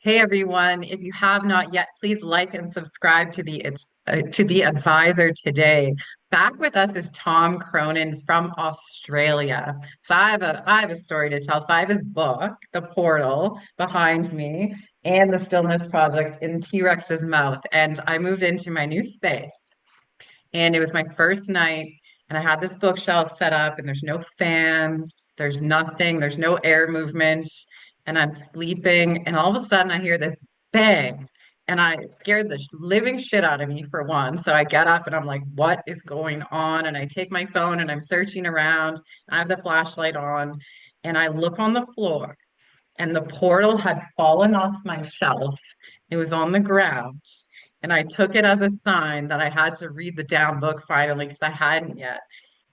Hey everyone, if you have not yet, please like and subscribe to the Advisor today. Back with us is Tom Cronin from Australia. So I have a story to tell. So I have his book, The Portal, behind me, and the Stillness Project in T-Rex's mouth. And I moved into my new space, and it was my first night, and I had this bookshelf set up, and there's no fans, there's nothing, there's no air movement, and I'm sleeping, and all of a sudden I hear this bang, and I scared the living shit out of me for one. So I get up and I'm like, what is going on? And I take my phone and I'm searching around. I have the flashlight on, and I look on the floor, and the portal had fallen off my shelf. It was on the ground. And I took it as a sign that I had to read the damn book finally because I hadn't yet.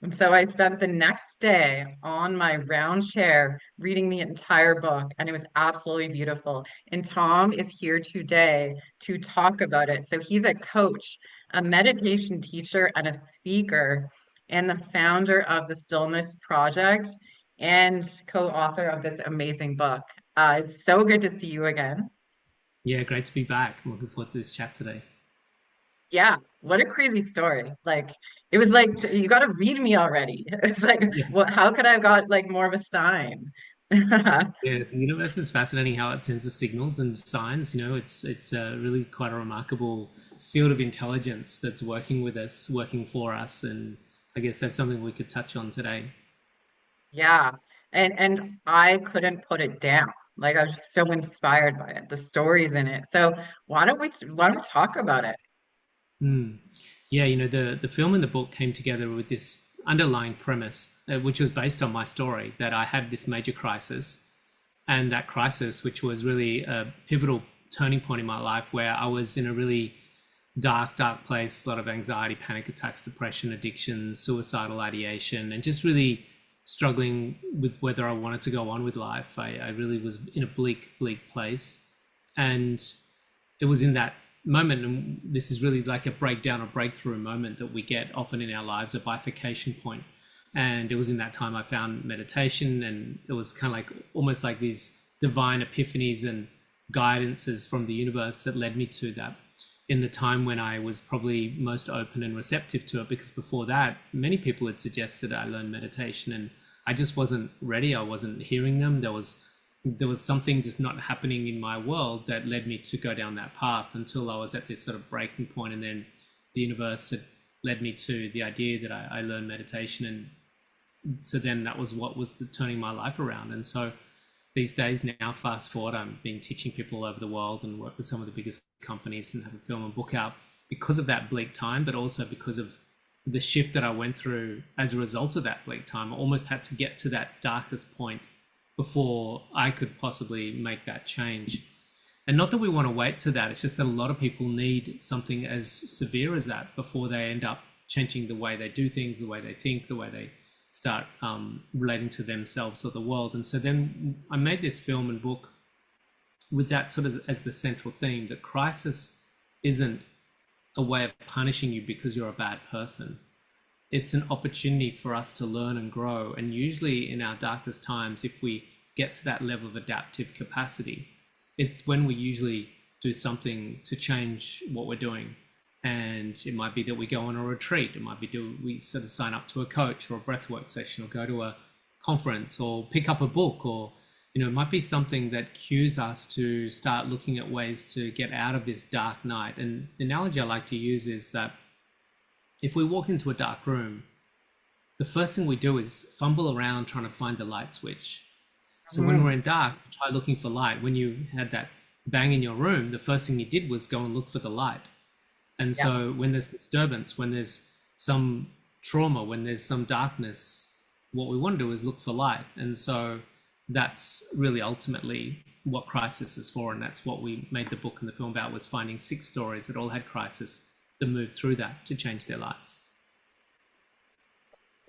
And so I spent the next day on my round chair reading the entire book, and it was absolutely beautiful. And Tom is here today to talk about it. So he's a coach, a meditation teacher, and a speaker, and the founder of the Stillness Project and co-author of this amazing book. It's so good to see you again. Yeah, great to be back. I'm looking forward to this chat today. Yeah, what a crazy story. Like it was like you got to read me already. It's like Yeah. what how could I have got like more of a sign? Yeah, the universe is fascinating how it sends us signals and signs. It's really quite a remarkable field of intelligence that's working with us, working for us, and I guess that's something we could touch on today. Yeah. And I couldn't put it down. Like I was just so inspired by it, the stories in it. So why don't we talk about it? Mm. Yeah, the film and the book came together with this underlying premise, which was based on my story that I had this major crisis, and that crisis, which was really a pivotal turning point in my life, where I was in a really dark place, a lot of anxiety, panic attacks, depression, addiction, suicidal ideation, and just really struggling with whether I wanted to go on with life. I really was in a bleak place. And it was in that moment, and this is really like a breakdown or breakthrough moment that we get often in our lives, a bifurcation point. And it was in that time I found meditation, and it was kind of like almost like these divine epiphanies and guidances from the universe that led me to that in the time when I was probably most open and receptive to it. Because before that, many people had suggested I learn meditation, and I just wasn't ready. I wasn't hearing them. There was something just not happening in my world that led me to go down that path until I was at this sort of breaking point, and then the universe had led me to the idea that I learned meditation, and so then that was what was turning my life around. And so these days now, fast forward, I've been teaching people all over the world and work with some of the biggest companies and have a film and book out because of that bleak time, but also because of the shift that I went through as a result of that bleak time. I almost had to get to that darkest point before I could possibly make that change. And not that we want to wait to that, it's just that a lot of people need something as severe as that before they end up changing the way they do things, the way they think, the way they start relating to themselves or the world. And so then I made this film and book with that sort of as the central theme, that crisis isn't a way of punishing you because you're a bad person. It's an opportunity for us to learn and grow. And usually in our darkest times, if we get to that level of adaptive capacity, it's when we usually do something to change what we're doing. And it might be that we go on a retreat. It might be we sort of sign up to a coach or a breathwork session, or go to a conference, or pick up a book, or it might be something that cues us to start looking at ways to get out of this dark night. And the analogy I like to use is that if we walk into a dark room, the first thing we do is fumble around trying to find the light switch. So when we're Mm, in dark, try looking for light. When you had that bang in your room, the first thing you did was go and look for the light. And yeah. so when there's disturbance, when there's some trauma, when there's some darkness, what we want to do is look for light. And so that's really ultimately what crisis is for. And that's what we made the book and the film about, was finding 6 stories that all had crisis, that moved through that to change their lives.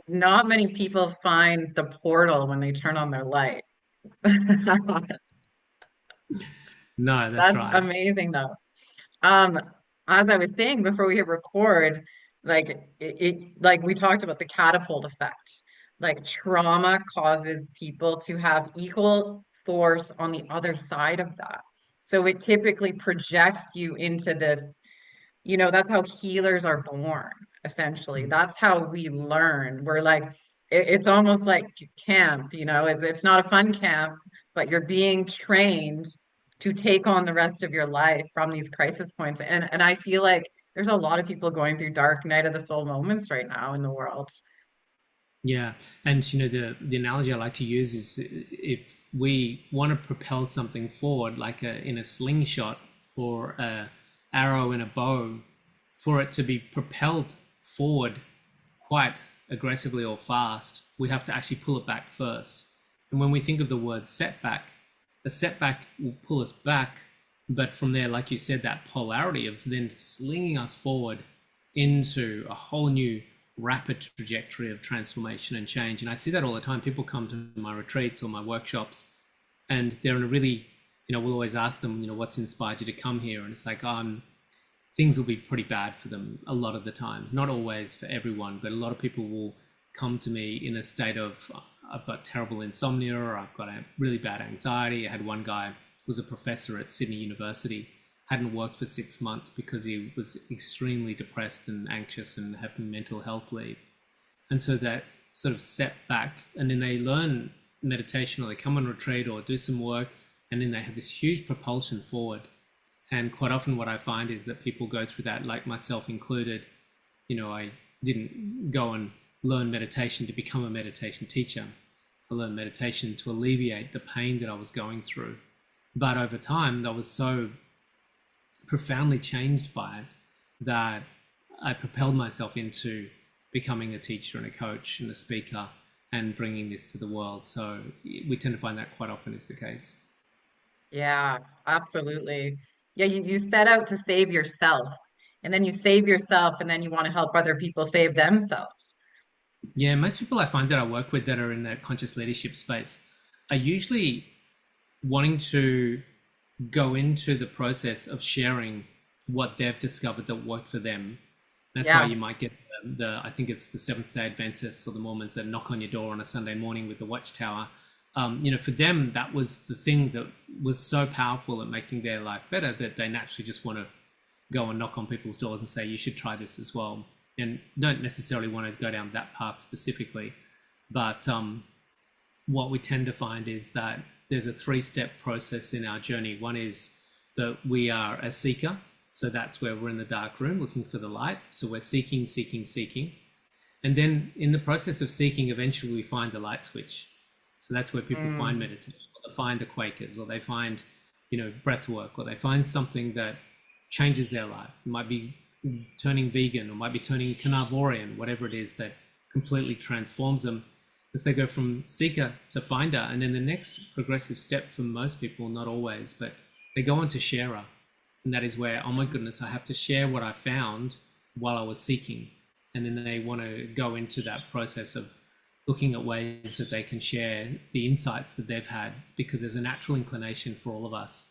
Not many people find the portal when they turn on their light. No, that's That's right. amazing though. Um, as I was saying before we hit record, like like we talked about the catapult effect. Like trauma causes people to have equal force on the other side of that. So it typically projects you into this, that's how healers are born, essentially. That's how we learn. We're like, it's almost like camp, it's not a fun camp, but you're being trained to take on the rest of your life from these crisis points. And I feel like there's a lot of people going through dark night of the soul moments right now in the world. Yeah, and the analogy I like to use is if we want to propel something forward, like in a slingshot or a arrow in a bow, for it to be propelled forward quite aggressively or fast, we have to actually pull it back first. And when we think of the word setback, a setback will pull us back, but from there, like you said, that polarity of then slinging us forward into a whole new rapid trajectory of transformation and change. And I see that all the time. People come to my retreats or my workshops, and they're in a really, we'll always ask them, what's inspired you to come here? And it's like, things will be pretty bad for them a lot of the times. Not always for everyone, but a lot of people will come to me in a state of, I've got terrible insomnia, or I've got a really bad anxiety. I had one guy who was a professor at Sydney University, hadn't worked for 6 months because he was extremely depressed and anxious and had mental health leave. And so that sort of set back, and then they learn meditation or they come on retreat or do some work, and then they have this huge propulsion forward. And quite often what I find is that people go through that, like myself included. I didn't go and learn meditation to become a meditation teacher. I learned meditation to alleviate the pain that I was going through. But over time, I was so profoundly changed by it that I propelled myself into becoming a teacher and a coach and a speaker and bringing this to the world. So we tend to find that quite often is the case. Yeah, absolutely. Yeah, you set out to save yourself, and then you save yourself, and then you want to help other people save themselves. Yeah, most people I find that I work with that are in that conscious leadership space are usually wanting to go into the process of sharing what they've discovered that worked for them. That's why Yeah, you might get I think it's the Seventh Day Adventists or the Mormons that knock on your door on a Sunday morning with the watchtower. For them, that was the thing that was so powerful at making their life better that they naturally just want to go and knock on people's doors and say, you should try this as well. And don't necessarily want to go down that path specifically. But what we tend to find is that there's a 3-step process in our journey. One is that we are a seeker. So that's where we're in the dark room looking for the light. So we're seeking, seeking, seeking. And then in the process of seeking, eventually we find the light switch. So that's where people find mm, meditation, or they find the Quakers, or they find, breath work, or they find something that changes their life. It might be turning vegan, or might be turning carnivorian, whatever it is that completely transforms them as they go from seeker to finder. And then the next progressive step for most people, not always, but they go on to sharer. And that is where, oh my goodness, I have to share what I found while I was seeking. And then they want to go into that process of looking at ways that they can share the insights that they've had, because there's a natural inclination for all of us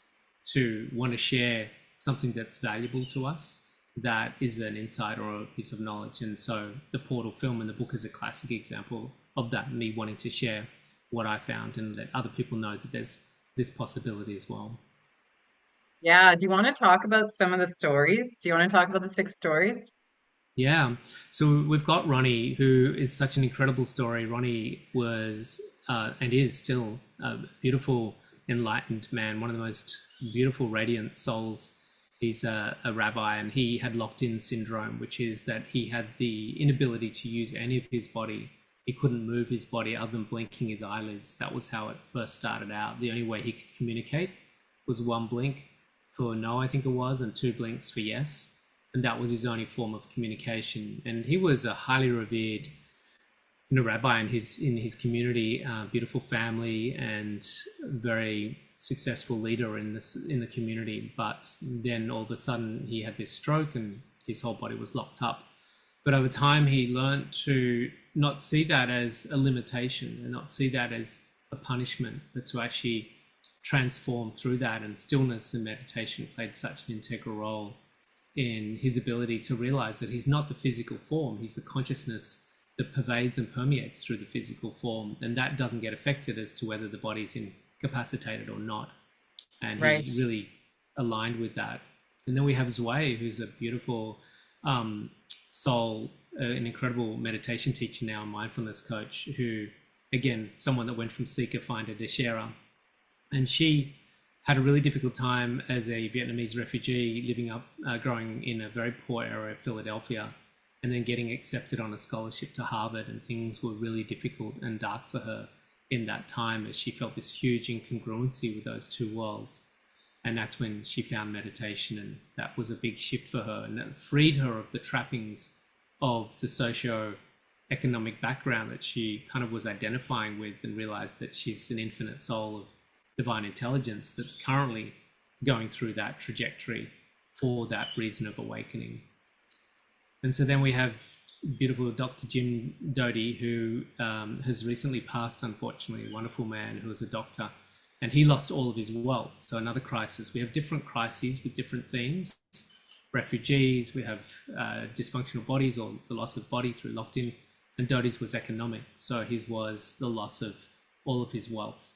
to want to share something that's valuable to us, that is an insight or a piece of knowledge. And so the Portal film and the book is a classic example of that, me wanting to share what I found and let other people know that there's this possibility as well. yeah. Do you want to talk about some of the stories? Do you want to talk about the 6 stories? Yeah. So we've got Ronnie, who is such an incredible story. Ronnie was and is still a beautiful, enlightened man, one of the most beautiful, radiant souls. He's a rabbi, and he had locked in syndrome, which is that he had the inability to use any of his body. He couldn't move his body other than blinking his eyelids. That was how it first started out. The only way he could communicate was one blink for no, I think it was, and 2 blinks for yes. And that was his only form of communication. And he was a highly revered, rabbi in his community, beautiful family, and very successful leader in the community. But then all of a sudden he had this stroke and his whole body was locked up. But over time he learned to not see that as a limitation and not see that as a punishment, but to actually transform through that. And stillness and meditation played such an integral role in his ability to realize that he's not the physical form, he's the consciousness that pervades and permeates through the physical form, and that doesn't get affected as to whether the body's incapacitated or not. And Right. he really aligned with that. And then we have Zwei, who's a beautiful soul, an incredible meditation teacher now, a mindfulness coach, who, again, someone that went from seeker, finder to sharer. And she had a really difficult time as a Vietnamese refugee living up, growing in a very poor area of Philadelphia, and then getting accepted on a scholarship to Harvard. And things were really difficult and dark for her in that time, as she felt this huge incongruency with those two worlds. And that's when she found meditation, and that was a big shift for her, and that freed her of the trappings of the socio-economic background that she kind of was identifying with, and realized that she's an infinite soul of divine intelligence that's currently going through that trajectory for that reason of awakening. And so then we have beautiful Dr. Jim Doty, who has recently passed, unfortunately, a wonderful man who was a doctor, and he lost all of his wealth. So another crisis. We have different crises with different themes. Refugees, we have dysfunctional bodies, or the loss of body through locked-in, and Doty's was economic. So his was the loss of all of his wealth.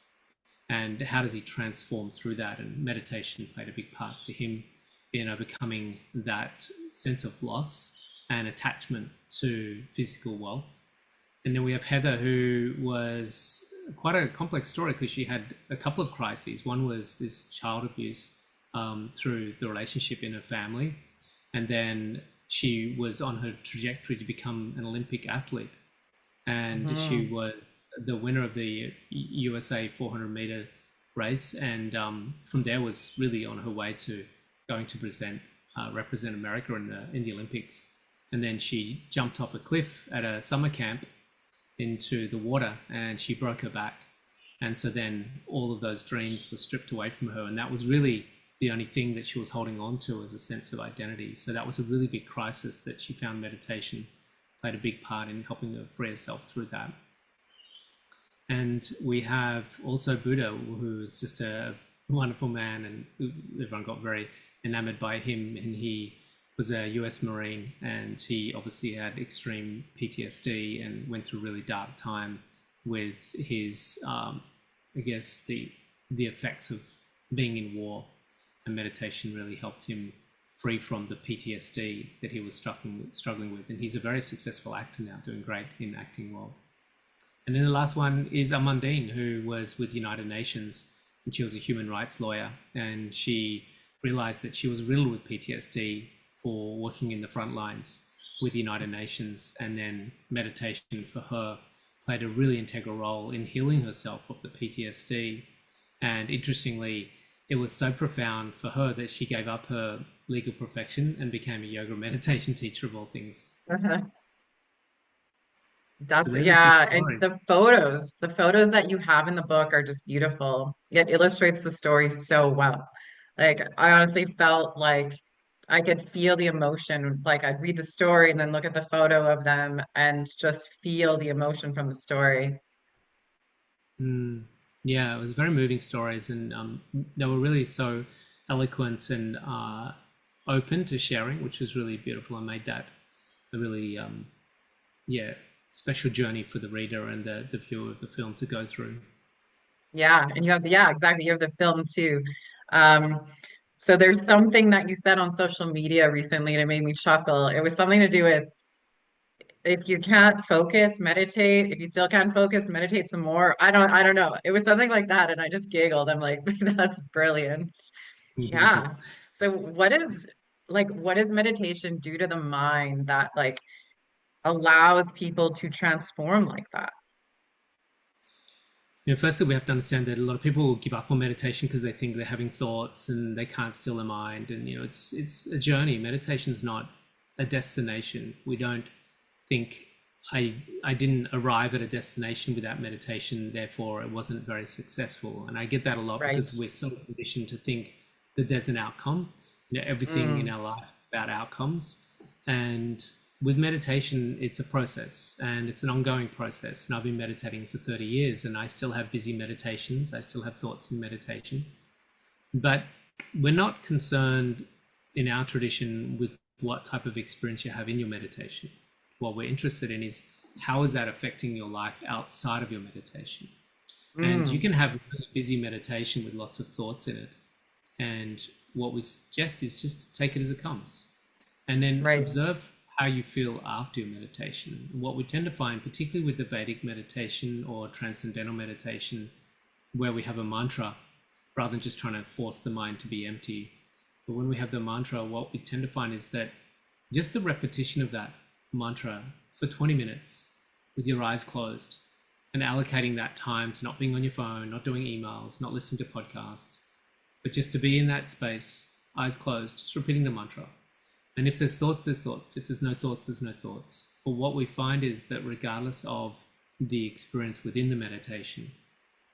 And how does he transform through that? And meditation played a big part for him in overcoming that sense of loss and attachment to physical wealth. And then we have Heather, who was quite a complex story, because she had a couple of crises. One was this child abuse through the relationship in her family. And then she was on her trajectory to become an Olympic athlete. And she was the winner of the USA 400 meter race. And from there was really on her way to going to represent America in the Olympics. And then she jumped off a cliff at a summer camp into the water, and she broke her back. And so then all of those dreams were stripped away from her. And that was really the only thing that she was holding on to, as a sense of identity. So that was a really big crisis that she found meditation played a big part in helping her free herself through that. And we have also Buddha, who is just a wonderful man, and everyone got very enamored by him. And he was a US Marine, and he obviously had extreme PTSD and went through a really dark time with his, I guess, the effects of being in war. And meditation really helped him free from the PTSD that he was struggling with. And he's a very successful actor now, doing great in the acting world. And then the last one is Amandine, who was with United Nations, and she was a human rights lawyer, and she realized that she was riddled with PTSD for working in the front lines with the United Nations. And then meditation for her played a really integral role in healing herself of the PTSD. And interestingly, it was so profound for her that she gave up her legal profession and became a yoga meditation teacher, of all things. Uh-huh. So That's they're the six yeah, and stories. the photos that you have in the book are just beautiful. It illustrates the story so well. Like I honestly felt like I could feel the emotion. Like I'd read the story and then look at the photo of them and just feel the emotion from the story. Mm, yeah, it was very moving stories, and they were really so eloquent and open to sharing, which was really beautiful, and made that a really yeah, special journey for the reader and the viewer of the film to go through. Yeah, and yeah, exactly. You have the film too. Um, so there's something that you said on social media recently and it made me chuckle. It was something to do with if you can't focus, meditate. If you still can't focus, meditate some more. I don't know. It was something like that, and I just giggled. I'm like, that's brilliant. Yeah. So what is meditation do to the mind that like allows people to transform like that? Firstly, we have to understand that a lot of people will give up on meditation because they think they're having thoughts and they can't still their mind. And it's a journey. Meditation's not a destination. We don't think I didn't arrive at a destination without meditation, therefore it wasn't very successful. And I get that a lot Right. because we're so conditioned to think that there's an outcome. Everything in Mm, our life is about outcomes. And with meditation, it's a process, and it's an ongoing process. And I've been meditating for 30 years, and I still have busy meditations. I still have thoughts in meditation. But we're not concerned in our tradition with what type of experience you have in your meditation. What we're interested in is how is that affecting your life outside of your meditation. And you mm, can have a really busy meditation with lots of thoughts in it, And what we suggest is just to take it as it comes, and then Right. observe how you feel after your meditation. What we tend to find, particularly with the Vedic meditation or transcendental meditation, where we have a mantra rather than just trying to force the mind to be empty. But when we have the mantra, what we tend to find is that just the repetition of that mantra for 20 minutes with your eyes closed and allocating that time to not being on your phone, not doing emails, not listening to podcasts, but just to be in that space, eyes closed, just repeating the mantra. And if there's thoughts, there's thoughts. If there's no thoughts, there's no thoughts. But what we find is that regardless of the experience within the meditation,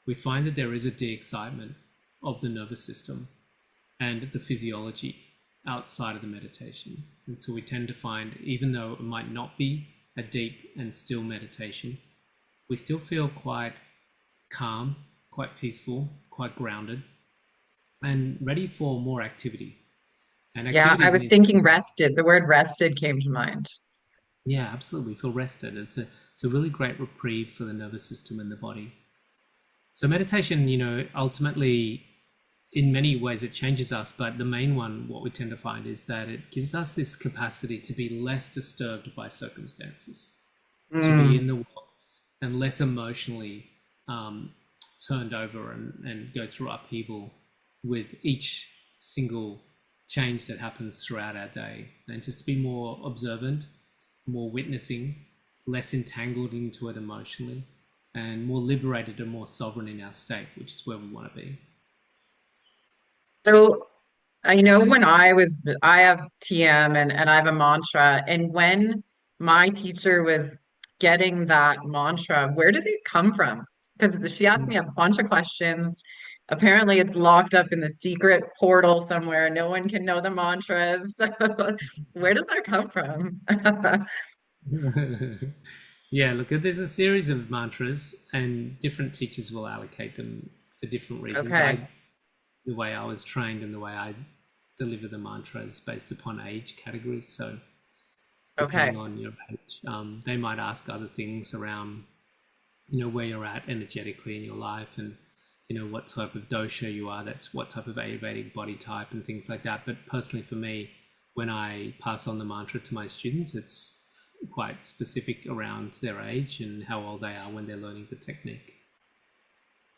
we find that there is a de-excitement of the nervous system and the physiology outside of the meditation. And so we tend to find, even though it might not be a deep and still meditation, we still feel quite calm, quite peaceful, quite grounded, and ready for more activity. And Yeah, activity I is was an thinking rested. The word rested came to mind. yeah, absolutely. We feel rested. It's a really great reprieve for the nervous system and the body. So meditation, ultimately, in many ways, it changes us. But the main one, what we tend to find, is that it gives us this capacity to be less disturbed by circumstances, to be Mm, in the world, and less emotionally turned over and go through upheaval with each single change that happens throughout our day, and just to be more observant, more witnessing, less entangled into it emotionally, and more liberated and more sovereign in our state, which is where we want to be. so I know I have TM and I have a mantra. And when my teacher was getting that mantra, where does it come from? Because she asked me a bunch of questions. Apparently, it's locked up in the secret portal somewhere. No one can know the mantras. Where does that come from? Yeah, look, there's a series of mantras, and different teachers will allocate them for different reasons. Okay. The way I was trained and the way I deliver the mantra is based upon age categories. So depending Okay. on your age, they might ask other things around, where you're at energetically in your life, and what type of dosha you are. That's what type of Ayurvedic body type and things like that. But personally, for me, when I pass on the mantra to my students, it's quite specific around their age and how old they are when they're learning the technique.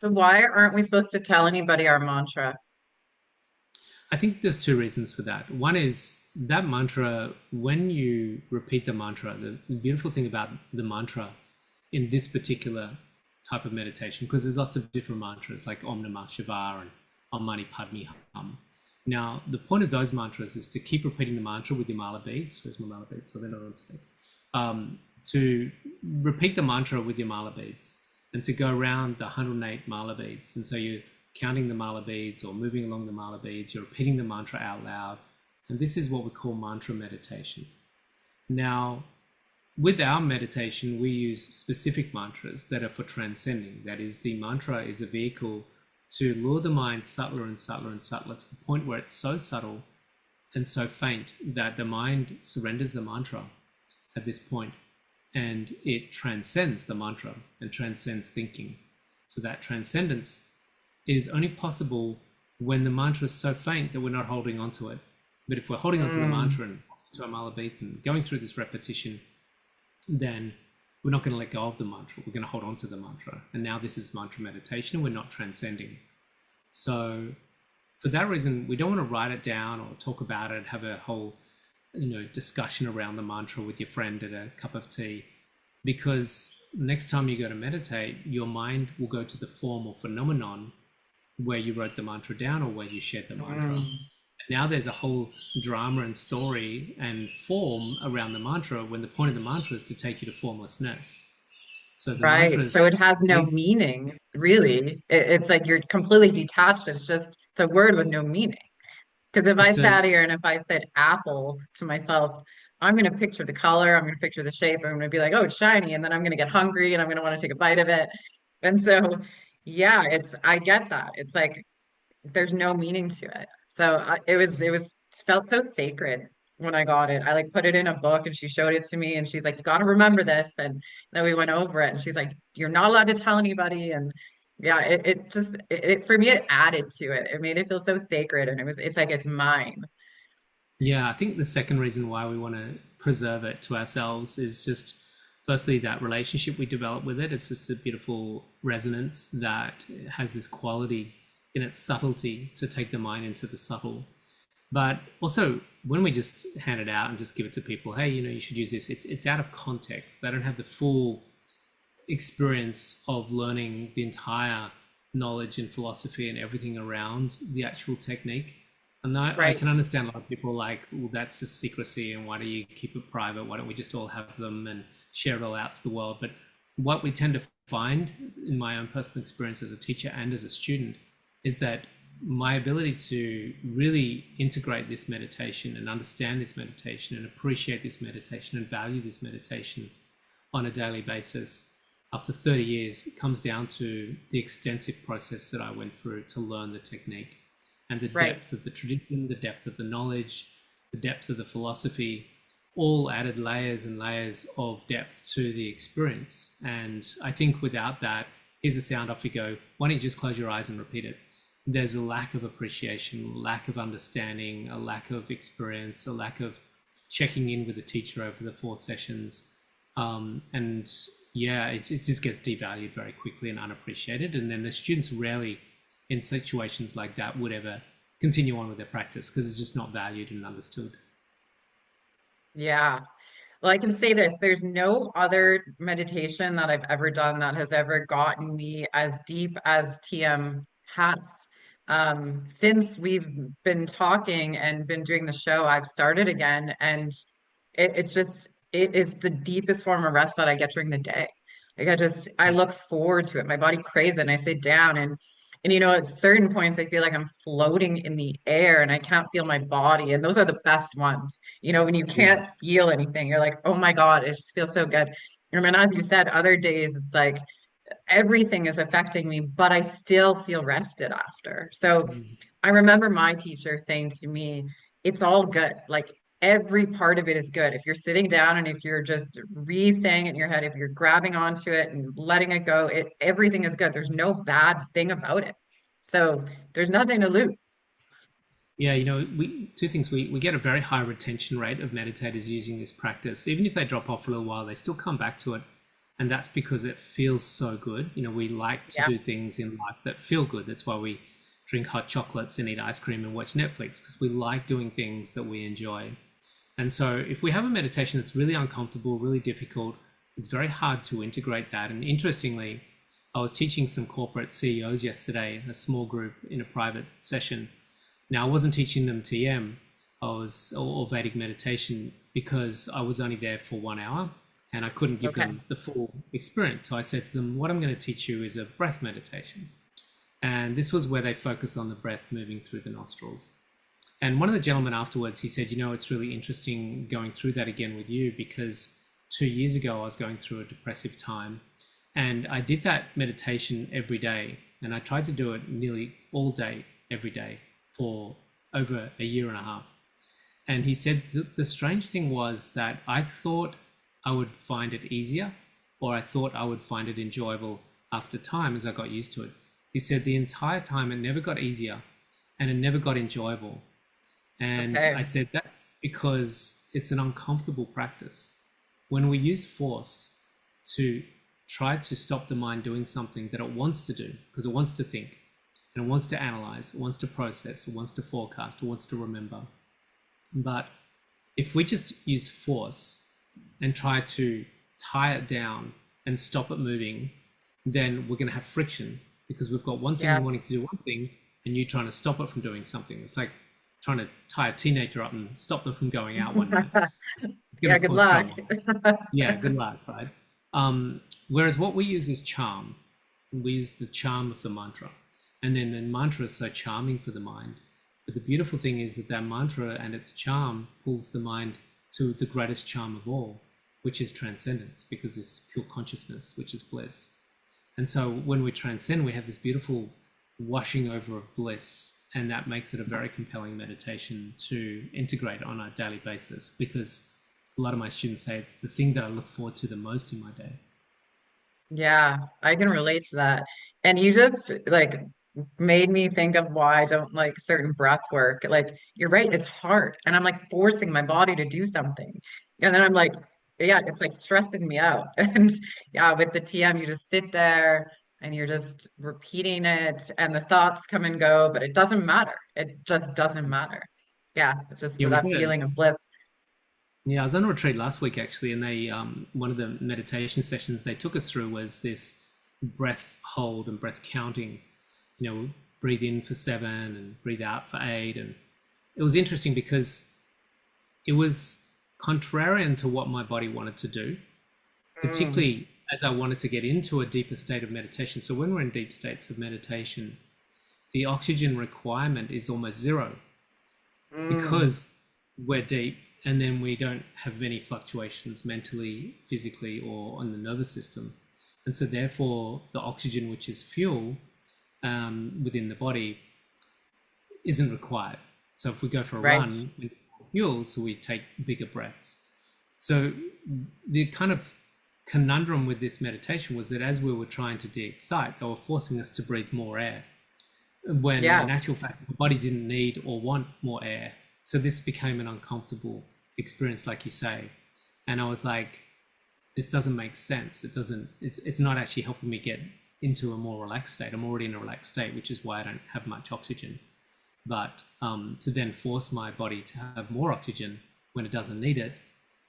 So why aren't we supposed to tell anybody our mantra? I think there's two reasons for that. One is that mantra, when you repeat the mantra, the beautiful thing about the mantra in this particular type of meditation, because there's lots of different mantras like Om Namah Shivaya and Om Mani Padme Hum. Now, the point of those mantras is to keep repeating the mantra with your mala beads. Where's my mala beads? So they're not on today. To repeat the mantra with your mala beads and to go around the 108 mala beads. And so you're counting the mala beads or moving along the mala beads, you're repeating the mantra out loud. And this is what we call mantra meditation. Now, with our meditation, we use specific mantras that are for transcending. That is, the mantra is a vehicle to lure the mind subtler and subtler and subtler to the point where it's so subtle and so faint that the mind surrenders the mantra at this point, and it transcends the mantra and transcends thinking. So that transcendence is only possible when the mantra is so faint that we're not holding on to it. But if we're holding on to the Mm, mantra and to our mala beats and going through this repetition, then we're not going to let go of the mantra. We're going to hold on to the mantra. And now this is mantra meditation, and we're not transcending. So for that reason, we don't want to write it down or talk about it, have a whole discussion around the mantra with your friend at a cup of tea, because next time you go to meditate, your mind will go to the form or phenomenon where you wrote the mantra down or where you shared the mantra. mm. Now there's a whole drama and story and form around the mantra, when the point of the mantra is to take you to formlessness. So the Right. So mantras, it has no meaning, really. It's like you're completely detached. It's a word with no meaning. Because if I it's a sat here and if I said apple to myself, I'm going to picture the color, I'm going to picture the shape, I'm going to be like, oh, it's shiny. And then I'm going to get hungry and I'm going to want to take a bite of it. And so, yeah, I get that. It's like there's no meaning to it. So it felt so sacred when I got it. I like put it in a book and she showed it to me and she's like, you got to remember this. And then we went over it and she's like, you're not allowed to tell anybody. And Yeah, it just for me it added to it. It made it feel so sacred, and it's like it's mine. Yeah, I think the second reason why we want to preserve it to ourselves is just firstly that relationship we develop with it. It's just a beautiful resonance that has this quality in its subtlety to take the mind into the subtle. But also when we just hand it out and just give it to people, hey, you should use this, it's out of context. They don't have the full experience of learning the entire knowledge and philosophy and everything around the actual technique. And I Right. can understand a lot of people like, well, that's just secrecy, and why do you keep it private? Why don't we just all have them and share it all out to the world? But what we tend to find in my own personal experience as a teacher and as a student is that my ability to really integrate this meditation and understand this meditation and appreciate this meditation and value this meditation on a daily basis after 30 years, it comes down to the extensive process that I went through to learn the technique and the Right. depth of the tradition, the depth of the knowledge, the depth of the philosophy, all added layers and layers of depth to the experience. And I think without that, here's a sound, off you go. Why don't you just close your eyes and repeat it? There's a lack of appreciation, lack of understanding, a lack of experience, a lack of checking in with the teacher over the 4 sessions. And yeah, it just gets devalued very quickly and unappreciated. And then the students rarely, in situations like that, would ever continue on with their practice because it's just not valued and understood. Yeah. Well, I can say this, there's no other meditation that I've ever done that has ever gotten me as deep as TM has. Since we've been talking and been doing the show, I've started again, and it's just it is the deepest form of rest that I get during the day. Like I look forward to it. My body craves it, and I sit down and at certain points I feel like I'm floating in the air and I can't feel my body, and those are the best ones. When you Yeah. can't feel anything, you're like, oh my God, it just feels so good. And then, as you said, other days it's like everything is affecting me, but I still feel rested after. So Mm. I remember my teacher saying to me, it's all good. Like every part of it is good. If you're sitting down and if you're just re-saying it in your head, if you're grabbing onto it and letting it go, everything is good. There's no bad thing about it. So there's nothing to lose. Yeah, we two things. We get a very high retention rate of meditators using this practice. Even if they drop off for a little while, they still come back to it. And that's because it feels so good. We like to Yeah. do things in life that feel good. That's why we drink hot chocolates and eat ice cream and watch Netflix, because we like doing things that we enjoy. And so if we have a meditation that's really uncomfortable, really difficult, it's very hard to integrate that. And interestingly, I was teaching some corporate CEOs yesterday, a small group in a private session. Now, I wasn't teaching them TM, or Vedic meditation, because I was only there for 1 hour and I couldn't give Okay. them the full experience. So I said to them, what I'm going to teach you is a breath meditation. And this was where they focus on the breath moving through the nostrils. And one of the gentlemen afterwards, he said, it's really interesting going through that again with you, because 2 years ago I was going through a depressive time and I did that meditation every day. And I tried to do it nearly all day, every day for over a year and a half. And he said the strange thing was that I thought I would find it easier, or I thought I would find it enjoyable after time as I got used to it. He said the entire time it never got easier and it never got enjoyable. And Okay. I said, that's because it's an uncomfortable practice. When we use force to try to stop the mind doing something that it wants to do, because it wants to think and it wants to analyze, it wants to process, it wants to forecast, it wants to remember. But if we just use force and try to tie it down and stop it moving, then we're going to have friction, because we've got one thing wanting Yes. to do one thing and you trying to stop it from doing something. It's like trying to tie a teenager up and stop them from going out one night. It's going Yeah, to good cause luck. trouble. Yeah, good luck, right? Whereas what we use is charm. We use the charm of the mantra. And then the mantra is so charming for the mind. But the beautiful thing is that mantra and its charm pulls the mind to the greatest charm of all, which is transcendence, because this is pure consciousness, which is bliss. And so when we transcend, we have this beautiful washing over of bliss. And that makes it a very compelling meditation to integrate on a daily basis, because a lot of my students say it's the thing that I look forward to the most in my day. Yeah, I can relate to that. And you just like made me think of why I don't like certain breath work. Like you're right, it's hard. And I'm like forcing my body to do something. And then I'm like, yeah, it's like stressing me out. And yeah, with the TM, you just sit there and you're just repeating it and the thoughts come and go, but it doesn't matter. It just doesn't matter. Yeah, it's just Yeah, we that did it. feeling of bliss. Yeah, I was on a retreat last week actually, and they one of the meditation sessions they took us through was this breath hold and breath counting. You know, breathe in for 7 and breathe out for 8, and it was interesting because it was contrarian to what my body wanted to do, Mm, particularly as I wanted to get into a deeper state of meditation. So when we're in deep states of meditation, the oxygen requirement is almost zero mm, because we're deep and then we don't have many fluctuations mentally, physically, or on the nervous system. And so, therefore, the oxygen, which is fuel within the body, isn't required. So, if we go for a right. run, we need more fuel, so we take bigger breaths. So, the kind of conundrum with this meditation was that as we were trying to de excite, they were forcing us to breathe more air when Yeah. in actual fact the body didn't need or want more air. So this became an uncomfortable experience, like you say. And I was like, this doesn't make sense. It's not actually helping me get into a more relaxed state. I'm already in a relaxed state, which is why I don't have much oxygen. But to then force my body to have more oxygen when it doesn't need it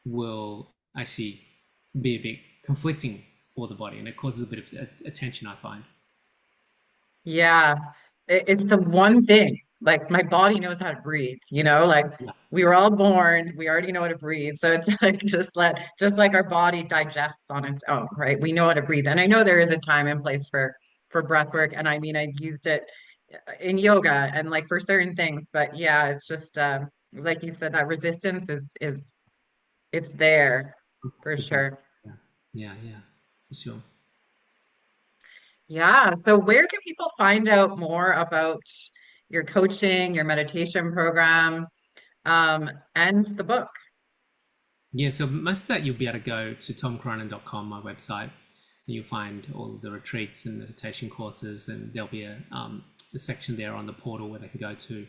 will actually be a bit conflicting for the body, and it causes a bit of a tension, I find. Yeah, it's the one thing. Like my body knows how to breathe, like Yeah. we were all born, we already know how to breathe. So it's like just like our body digests on its own, right? We know how to breathe. And I know there is a time and place for breath work. And I mean I've used it in yoga and like for certain things, but yeah, it's just like you said, that resistance is it's there for People. sure. Yeah, yeah, yeah, for sure. Yeah. So where can people find out more about your coaching, your meditation program, and the book? Yeah, so most of that you'll be able to go to tomcronin.com, my website, and you'll find all of the retreats and meditation courses, and there'll be a section there on the portal where they can go to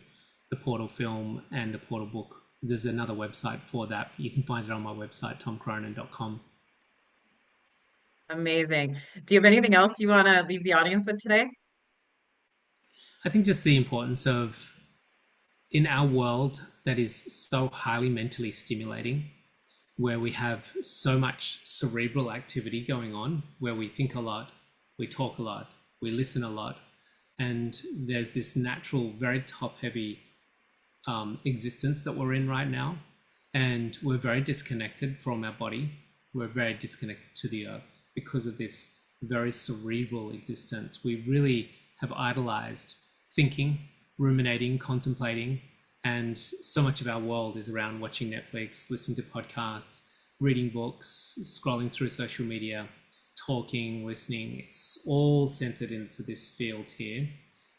the portal film and the portal book. There's another website for that. You can find it on my website, tomcronin.com. Amazing. Do you have anything else you want to leave the audience with today? I think just the importance of, in our world that is so highly mentally stimulating, where we have so much cerebral activity going on, where we think a lot, we talk a lot, we listen a lot, and there's this natural, very top heavy existence that we're in right now. And we're very disconnected from our body. We're very disconnected to the earth because of this very cerebral existence. We really have idolized thinking, ruminating, contemplating. And so much of our world is around watching Netflix, listening to podcasts, reading books, scrolling through social media, talking, listening. It's all centered into this field here.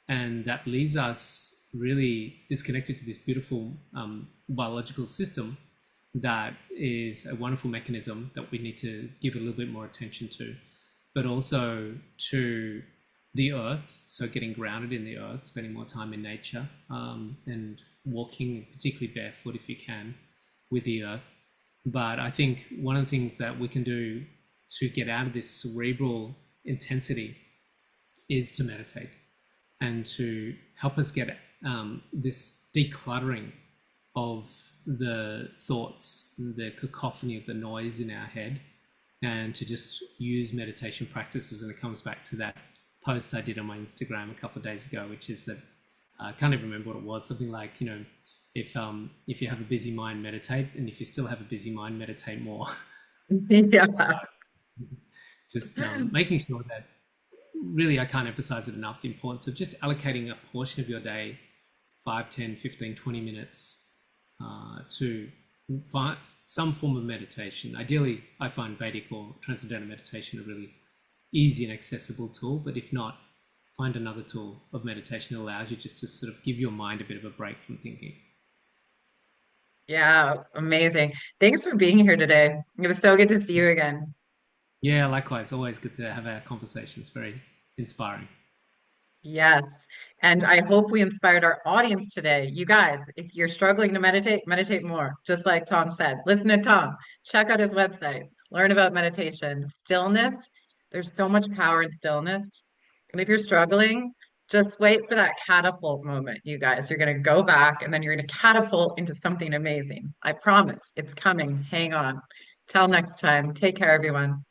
And that leaves us really disconnected to this beautiful biological system that is a wonderful mechanism that we need to give a little bit more attention to, but also to the earth. So getting grounded in the earth, spending more time in nature, and walking, particularly barefoot if you can, with the earth. But I think one of the things that we can do to get out of this cerebral intensity is to meditate and to help us get this decluttering of the thoughts, the cacophony of the noise in our head, and to just use meditation practices. And it comes back to that post I did on my Instagram a couple of days ago, which is that I can't even remember what it was. Something like, if you have a busy mind, meditate, and if you still have a busy mind, meditate more. So Yeah. just making sure that really I can't emphasize it enough, the importance of just allocating a portion of your day, 5, 10, 15, 20 minutes to find some form of meditation. Ideally, I find Vedic or Transcendental Meditation a really easy and accessible tool, but if not, find another tool of meditation that allows you just to sort of give your mind a bit of a break from thinking. Yeah, amazing. Thanks for being here today. It was so good to see you again. Yeah, likewise. Always good to have a conversation. It's very inspiring. Yes. And I hope we inspired our audience today. You guys, if you're struggling to meditate, meditate more. Just like Tom said, listen to Tom, check out his website, learn about meditation, stillness. There's so much power in stillness. And if you're struggling, just wait for that catapult moment, you guys. You're going to go back and then you're going to catapult into something amazing. I promise it's coming. Hang on. Till next time. Take care, everyone.